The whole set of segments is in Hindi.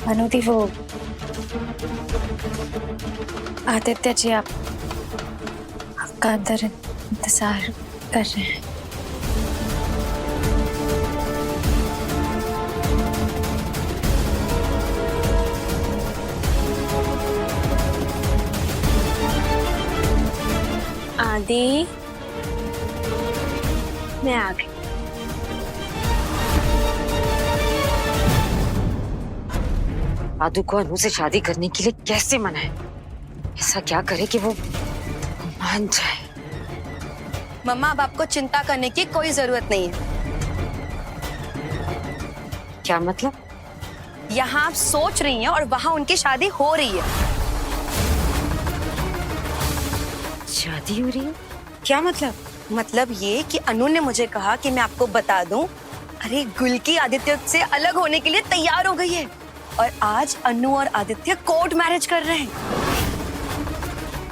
अनुदी, वो आदित्य जी आपका अंदर इंतजार कर रहे हैं। आदि, मैं आ गई। आदू को अनु से शादी करने के लिए कैसे मनाए? ऐसा क्या करे कि वो मान जाए? मम्मा, अब आपको चिंता करने की कोई जरूरत नहीं है। क्या मतलब? यहाँ आप सोच रही हैं और वहाँ उनकी शादी हो रही है। शादी हो रही है? क्या मतलब? मतलब ये कि अनु ने मुझे कहा कि मैं आपको बता दूं, अरे गुलकी आदित्य से अलग होने के लिए तैयार हो गई है और आज अनु और आदित्य कोर्ट मैरिज कर रहे हैं।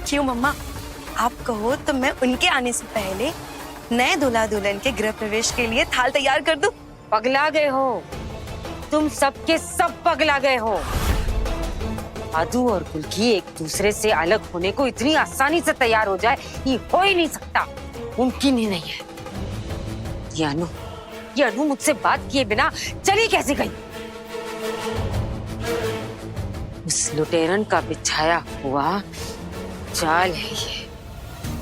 क्यों मम्मा, आप कहो तो मैं उनके आने से पहले नए दूल्हा दुल्हन के गृह प्रवेश के लिए थाल तैयार कर दूं? पगला गए हो तुम, सबके सब पगला गए हो। आदू और गुलकी एक दूसरे से अलग होने को इतनी आसानी से तैयार हो जाए, ये हो ही नहीं सकता, मुमकिन ही नहीं है। ये अनु मुझसे बात किए बिना चली कैसे गई? उस लुटेरन का बिछाया हुआ जाल है ये।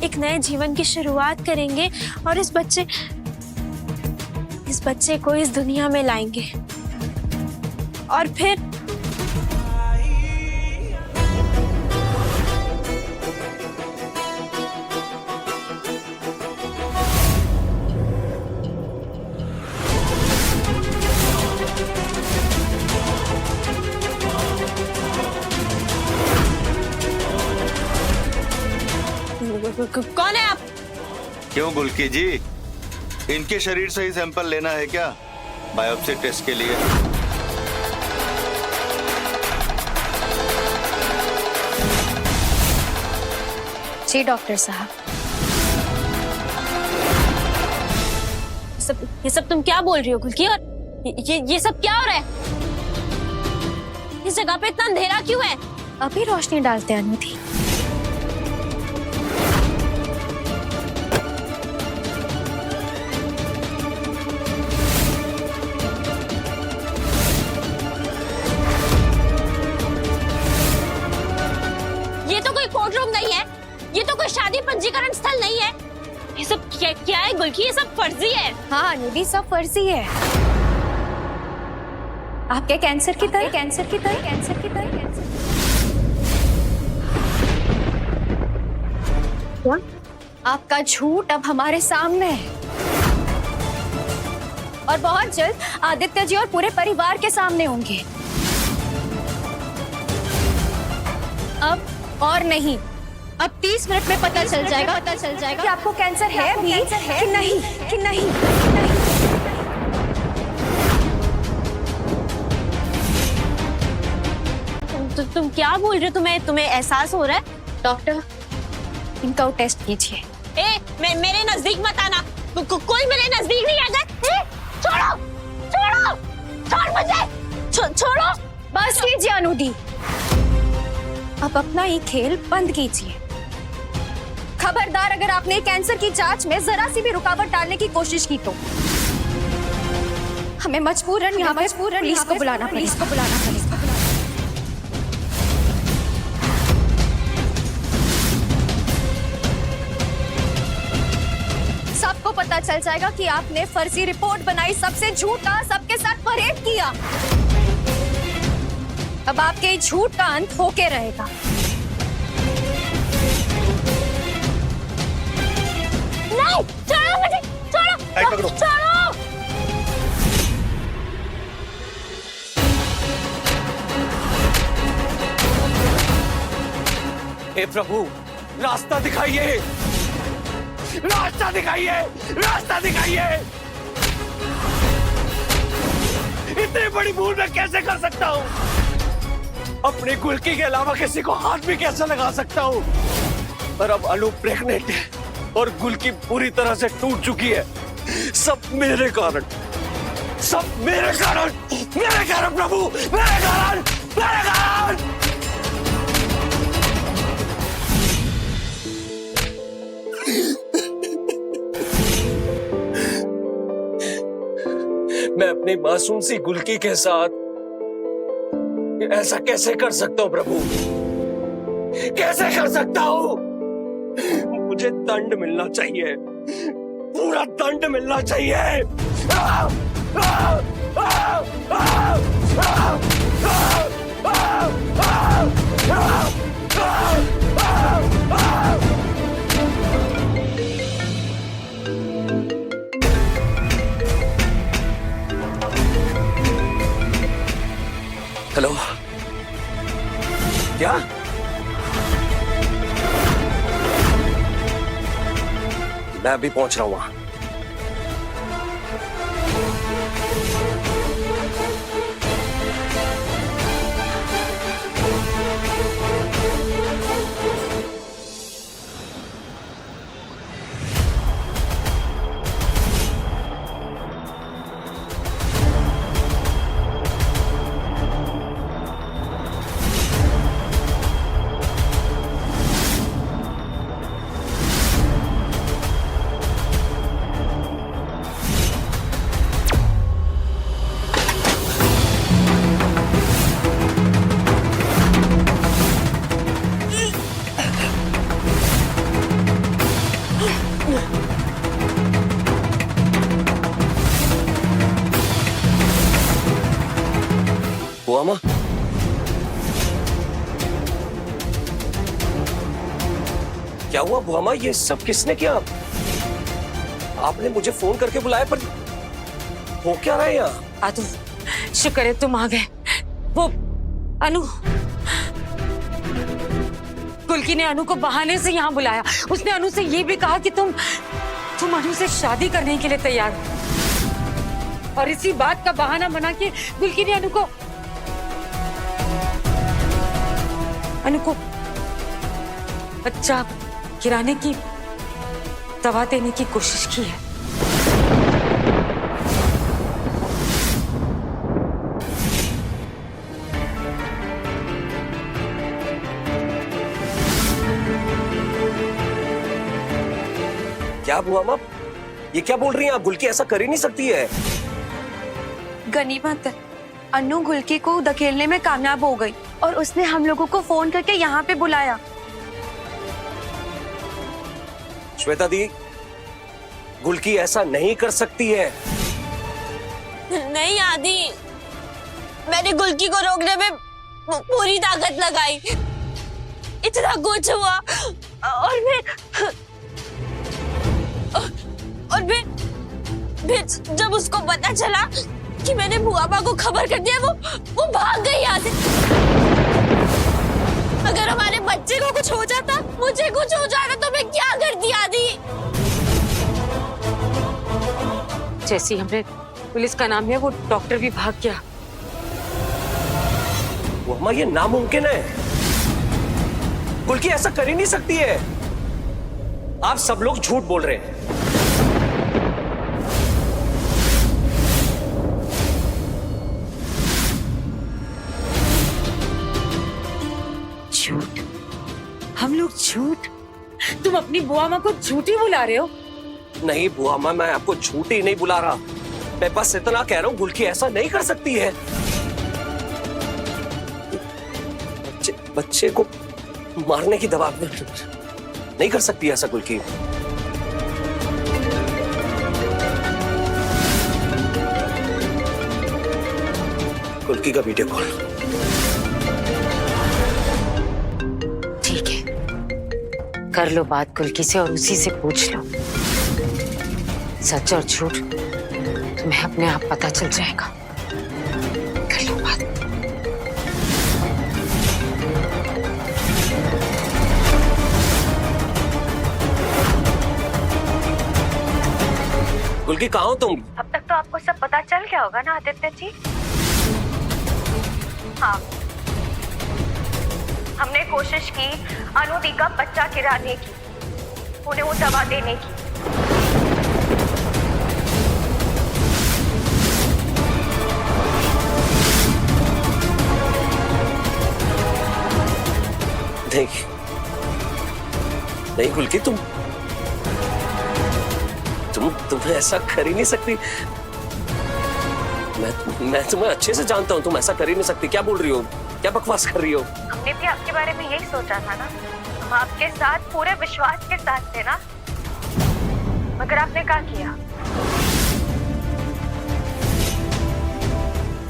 एक नए जीवन की शुरुआत करेंगे और इस बच्चे को इस दुनिया में लाएंगे और फिर कौन है आप? क्यों गुलकी जी, इनके शरीर से ही सैंपल लेना है क्या बायोप्सी टेस्ट के लिए? जी डॉक्टर साहब। ये सब तुम क्या बोल रही हो गुलकी? और ये सब क्या हो रहा है? इस जगह पे इतना अंधेरा क्यों है? अभी रोशनी डालते हैं अनुदी। ये तो कोई शादी पंजीकरण स्थल नहीं है। ये सब क्या है गुलकी? ये सब फर्जी है। हाँ अनुदी, सब फर्जी है। आपके कैंसर की तरह। क्या? आपका झूठ अब हमारे सामने है और बहुत जल्द आदित्य जी और पूरे परिवार के सामने होंगे। अब और नहीं, अब 30 मिनट में पता चल जाएगा कि आपको कैंसर है भी कि नहीं। तुम क्या बोल रहे हो? तुम्हें एहसास हो रहा है? डॉक्टर, इनका वो टेस्ट कीजिए। मेरे नजदीक मत आना। कोई मेरे नजदीक नहीं आएगा। छोड़ मुझे। छोड़ो। बस कीजिए अनुदी, अब अपना ये खेल बंद कीजिए। खबरदार, अगर आपने कैंसर की जांच में जरा सी भी रुकावट डालने की कोशिश की तो हमें मजबूरन पुलिस को बुलाना पड़ेगा। सबको पता चल जाएगा कि आपने फर्जी रिपोर्ट बनाई, सबसे झूठा, सबके साथ परेड किया। अब आपके झूठ का अंत होके रहेगा। नहीं, छोड़ो मुझे, छोड़ो। हे प्रभु, रास्ता दिखाइए। इतनी बड़ी भूल मैं कैसे कर सकता हूँ? अपनी गुलकी के अलावा किसी को हाथ भी कैसे लगा सकता हूँ? पर अब अनु प्रेग्नेंट है और गुलकी पूरी तरह से टूट चुकी है। सब मेरे कारण। सब मेरे कारण प्रभु, मेरे कारण। मैं अपनी मासूम सी गुलकी के साथ ऐसा कैसे कर सकता हूँ प्रभु? कैसे कर सकता हूँ? मुझे दंड मिलना चाहिए, पूरा दंड मिलना चाहिए। हेलो, क्या? मैं अभी पहुंच रहा हूं वहां। बुआ माँ, क्या हुआ बुआ माँ? ये सब किसने किया? आपने मुझे फोन करके बुलाया, पर हो क्या रहा है यहाँ? आदू, शुक्र है तुम आ गए। वो अनु, गुलकी ने अनु को बहाने से यहाँ बुलाया। उसने अनु से ये भी कहा कि तुम अनु से शादी करने के लिए तैयार हो। और इसी बात का बहाना बना के गुलकी ने अनु को बच्चा गिराने की दवा देने की कोशिश की है। क्या बुआ माँ, ये क्या बोल रही हैं आप? गुलकी ऐसा कर ही नहीं सकती है। गनीमत, अनु गुलकी को धकेलने में कामयाब हो गई और उसने हम लोगों को फोन करके यहाँ पे बुलाया। श्वेता दी, गुलकी ऐसा नहीं कर सकती है। नहीं आदि, मैंने गुलकी को रोकने में पूरी ताकत लगाई, इतना कुछ हुआ और फिर जब उसको पता चला कि मैंने बुआबा को खबर कर दिया, वो भाग गई यहाँ से। अगर हमारे बच्चे को कुछ हो जाता, मुझे कुछ हो जाता तो मैं क्या करती आदि? जैसी हमने पुलिस का नाम लिया, वो डॉक्टर भी भाग गया। वो अम्मा, ये नामुमकिन है। गुलकी ऐसा कर ही नहीं सकती है। आप सब लोग झूठ बोल रहे हैं। झूठ? हम लोग झूठ? तुम अपनी बुआ माँ को झूठी बुला रहे हो? नहीं बुआ माँ, मैं आपको झूठी नहीं बुला रहा। मैं बस इतना कह रहा हूँ, गुलकी ऐसा नहीं कर सकती है। बच्चे को मारने की दवा नहीं कर सकती ऐसा गुलकी। गुलकी का वीडियो कॉल। ठीक है, कर लो बात गुलकी से और उसी से पूछ लो। सच और झूठ तुम्हें अपने आप पता चल जाएगा। कर लो बात। गुलकी, कहाँ हो तुम? अब तक तो आपको सब पता चल गया होगा ना आदित्य जी? हाँ, हमने कोशिश की अनु दी का बच्चा गिराने की, उन्हें वो दवा देने की। नहीं नहीं गुलकी, तुम ऐसा कर ही नहीं सकती। मैं तुम्हें अच्छे से जानता हूँ, तुम ऐसा कर ही नहीं सकती। क्या बोल रही हो, क्या बकवास कर रही हो? हमने भी आपके बारे में यही सोचा था ना, हम आपके साथ पूरे विश्वास के साथ थे ना, मगर आपने क्या किया?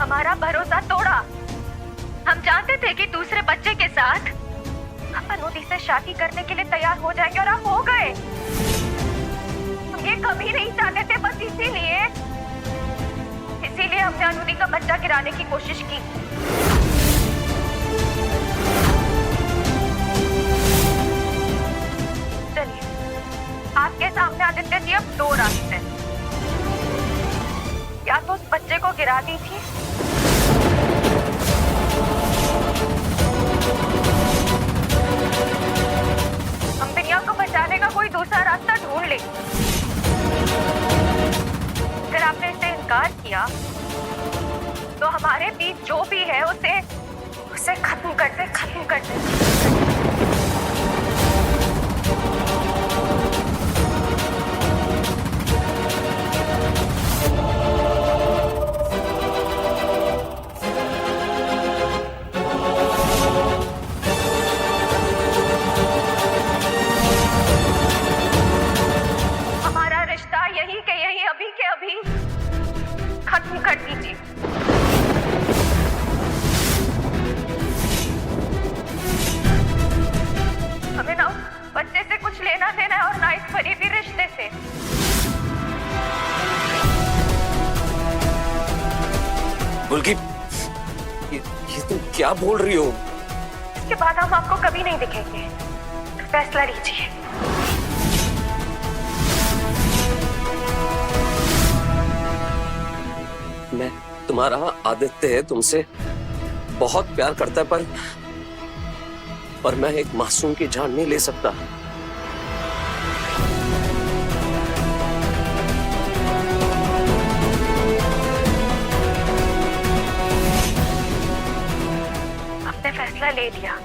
हमारा भरोसा तोड़ा। हम जानते थे कि दूसरे बच्चे के साथ आप अनुदी से शादी करने के लिए तैयार हो जाएंगे और आप हो गए। हम ये कभी नहीं चाहते थे, बस इसीलिए हमने अनुदी का बच्चा गिराने की कोशिश की। चलिए, आपके सामने आदित्य जी अब दो रास्ते हैं। या तो उस बच्चे को गिरा दीजिए हम दुनिया को बचाने का कोई दूसरा रास्ता ढूंढ लेंगे। अगर आपने इससे इनकार किया तो हमारे बीच जो भी है उसे खत्म कर दे। हमारा रिश्ता यही के यही, अभी के अभी खत्म कर दीजिए। हमें ना बच्चे से कुछ लेना देना है और ना इस करीबी रिश्ते से। गुलकी, ये तुम क्या बोल रही हो? इसके बाद हम आपको कभी नहीं दिखेंगे। फैसला लीजिए। मैं तुम्हारा आदित्य है, तुमसे बहुत प्यार करता है, पर मैं एक मासूम की जान नहीं ले सकता। आपने फैसला ले लिया,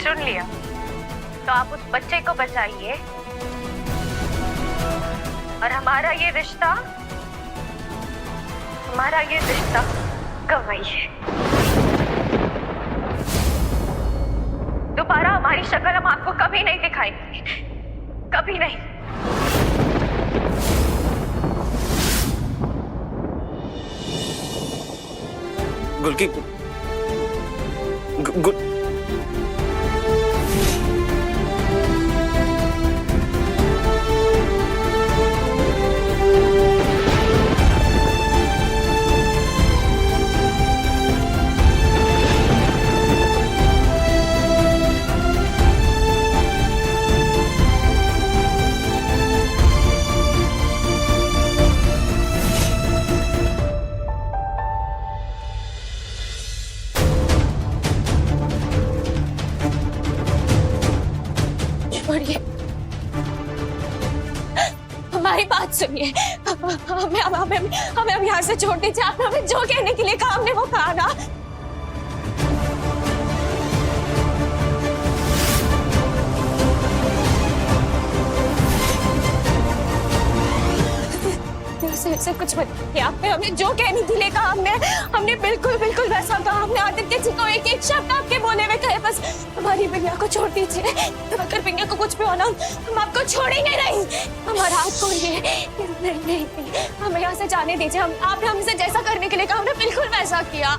चुन लिया, तो आप उस बच्चे को बचाइए और हमारा ये रिश्ता गंवाइए। दोबारा हमारी शक्ल हम आपको कभी नहीं दिखाएंगे, कभी नहीं। गुलकी, छोड़िए, हमारी बात सुनिए। हमें अब यहाँ से छोड़ दीजिए। आपने हमें जो कहने के लिए कहा हमने वो कहा ना। से कुछ बताइए। आपने हमें जो कहनी थी ले कहा, हमने बिल्कुल वैसा कहा। हमने आदित्य जी को एक शब्द आपके बोले हुए कहे, बस हमारी बिनिया को छोड़ दीजिए। अगर बिनिया को कुछ भी होना हम आपको छोड़ेंगे नहीं। हमारा हाथ छोड़िए। नहीं, हमें यहाँ से जाने दीजिए। आपने हमसे जैसा करने के लिए कहा हमने बिल्कुल वैसा किया।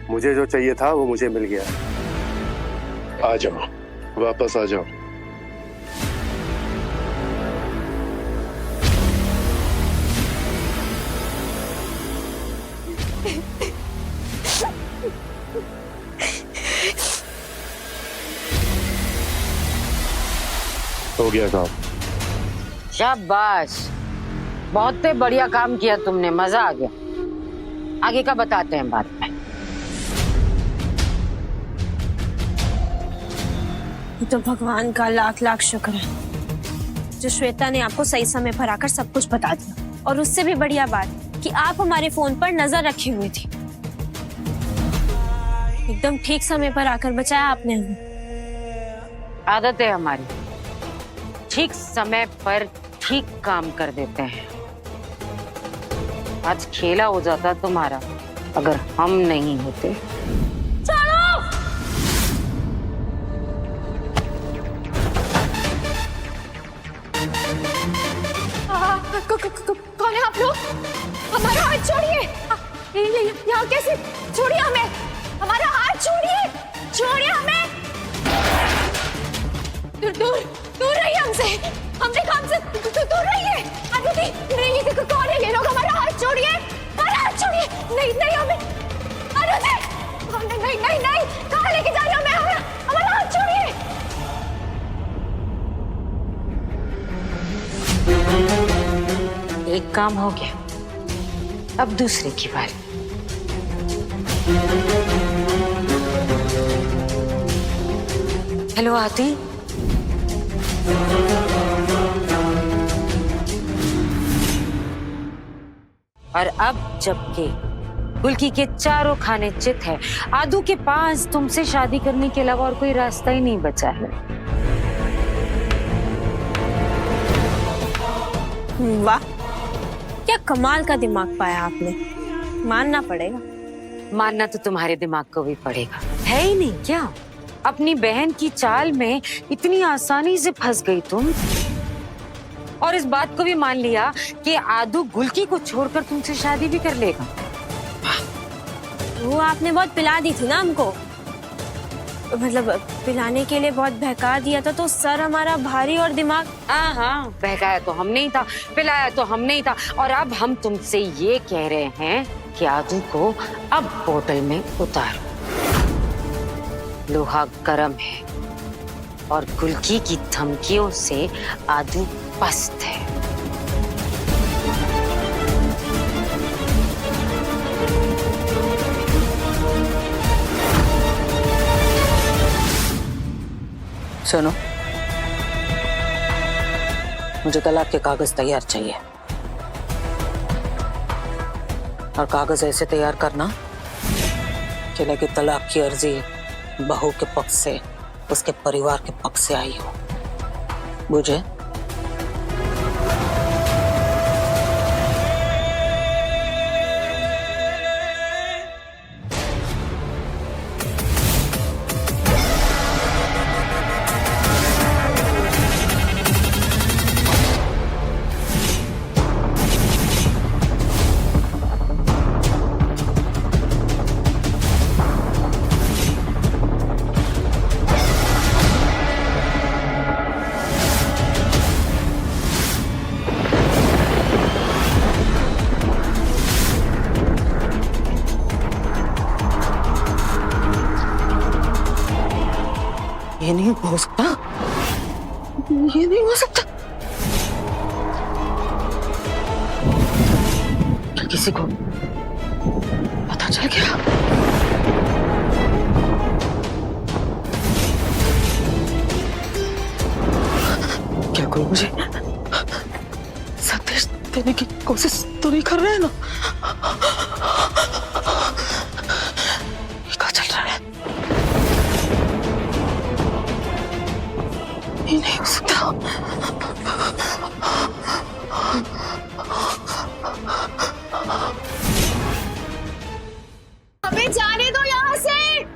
मुझे जो चाहिए था वो मुझे मिल गया। आ जाओ, वापस आ जाओ। हो गया काम। शाबाश, बहुत ही बढ़िया काम किया तुमने, मजा आ गया। आगे का बताते हैं बाद में। ये तो भगवान का लाख लाख शुक्र है जो श्वेता ने आपको सही समय पर आकर सब कुछ बता दिया, और उससे भी बढ़िया बात कि आप हमारे फोन पर नजर रखे हुए थे। एकदम ठीक समय पर आकर बचाया आपने हमें। आदत है हमारी, ठीक समय पर ठीक काम कर देते हैं। आज खेला हो जाता तुम्हारा अगर हम नहीं होते। कौन है आप लोग? हमारा हाथ छोड़िए। यहाँ कैसे? छोड़िए हमें, हमारा हाथ छोड़िए, छोड़िए हमें। दूर दूर दूर रहिए हमसे, हमने काम से दूर रहिए। आदिति, नहीं, ये कौन है ये लोग? हमारा हाथ छोड़िए, हमारा हाथ छोड़िए। नहीं नहीं, हमें आदिति, नहीं नहीं नहीं नहीं, कहाँ लेके जा रहे हो? हमें हमारा हाथ छोड़िए। एक काम हो गया, अब दूसरे की बारी। हेलो आदि, और अब जबकि गुल्की के चारों खाने चित है, आदू के पास तुमसे शादी करने के अलावा और कोई रास्ता ही नहीं बचा है। वाह, क्या कमाल का दिमाग पाया आपने, मानना पड़ेगा। मानना तो तुम्हारे दिमाग को भी पड़ेगा, है ही नहीं क्या? अपनी बहन की चाल में इतनी आसानी से फंस गई तुम, और इस बात को भी मान लिया कि आदू गुल्की को छोड़कर तुमसे शादी भी कर लेगा। वो आपने बहुत पिला दी थी ना हमको, मतलब पिलाने के लिए बहुत बहका दिया था, तो सर हमारा भारी और दिमाग। हाँ, बहकाया तो हम नहीं था, पिलाया तो हम नहीं था, और अब हम तुमसे ये कह रहे हैं कि आदू को अब बोतल में उतारो। लोहा गर्म है और गुल्की की धमकियों से आदू पस्त है। सुनो, मुझे तलाक के कागज तैयार चाहिए, और कागज ऐसे तैयार करना कि लगे तलाक की अर्जी बहू के पक्ष से, उसके परिवार के पक्ष से आई हो। बुझे? ये नहीं हो सकता, ये नहीं हो सकता। क्या किसी को पता चल गया? क्या कोई मुझे संदेश देने की कोशिश तो नहीं कर रहे हैं ना? ये क्या चल रहा है? ये नहीं हो सकता। हमें जाने दो यहाँ से।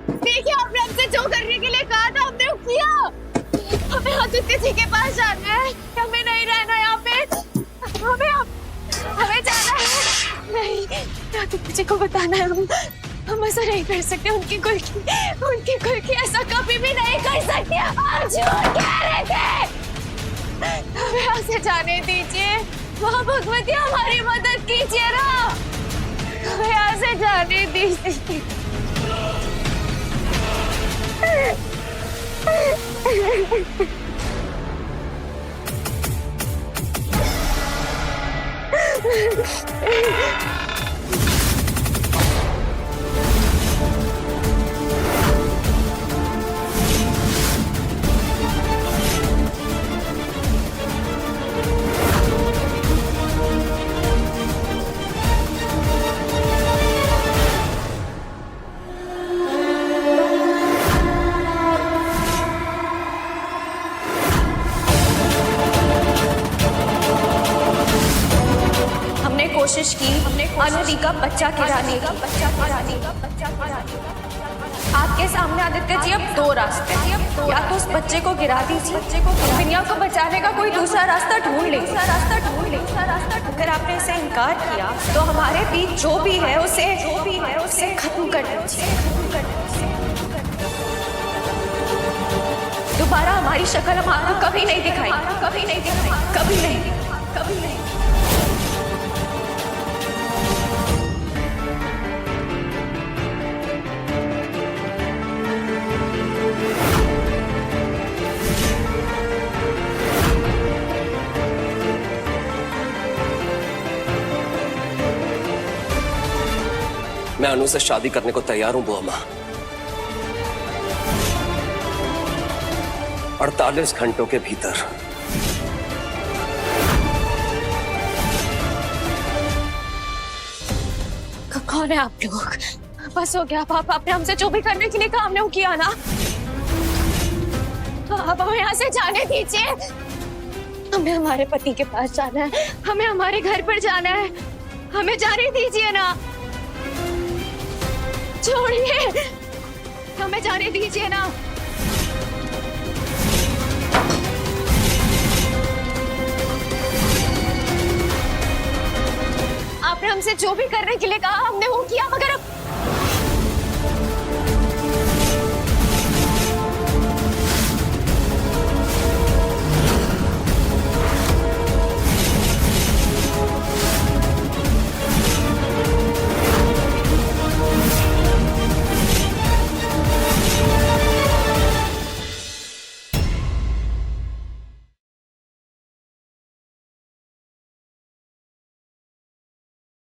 देखिए, आपने हमसे जो करने के लिए कहा था हमने किया। हमें आदित्य जी के पास जाना है, हमें नहीं रहना यहाँ पे। हमें जाना है। नहीं, आदित्य जी को बताना है, हम ऐसा नहीं कर सकते। उनकी कुल की ऐसा कभी भी नहीं कर सकते। आप झूठ कह रहे थे। हमें यहाँ से जाने दीजिए। वहाँ भगवती हमारी मदद कीजिए ना। हमें यहाँ से जाने दीजिए। का बच्चा गिराने आपके सामने आदित्य जी अब दो रास्ते हैं। या तो उस बच्चे को गिरा दीजिए, विन्या को बचाने का कोई दूसरा रास्ता ढूंढ ले। अगर आपने इसे इनकार किया तो हमारे बीच जो भी है उसे खत्म कर दीजिए। दोबारा हमारी शक्ल हम आपको कभी नहीं दिखाई, कभी नहीं। मैं अनु से शादी करने को तैयार हूं बुआ माँ। 48 घंटों के भीतर। कौन है आप लोग? बस हो गया। आप आपने हमसे जो भी करने के लिए काम नहीं किया ना, तो आप हमें यहाँ से जाने दीजिए। हमें हमारे पति के पास जाना है, हमें हमारे घर पर जाना है, हमें जाने दीजिए ना। छोड़िए, हमें जाने दीजिए ना। आपने हमसे जो भी करने के लिए कहा हमने वो किया, मगर अब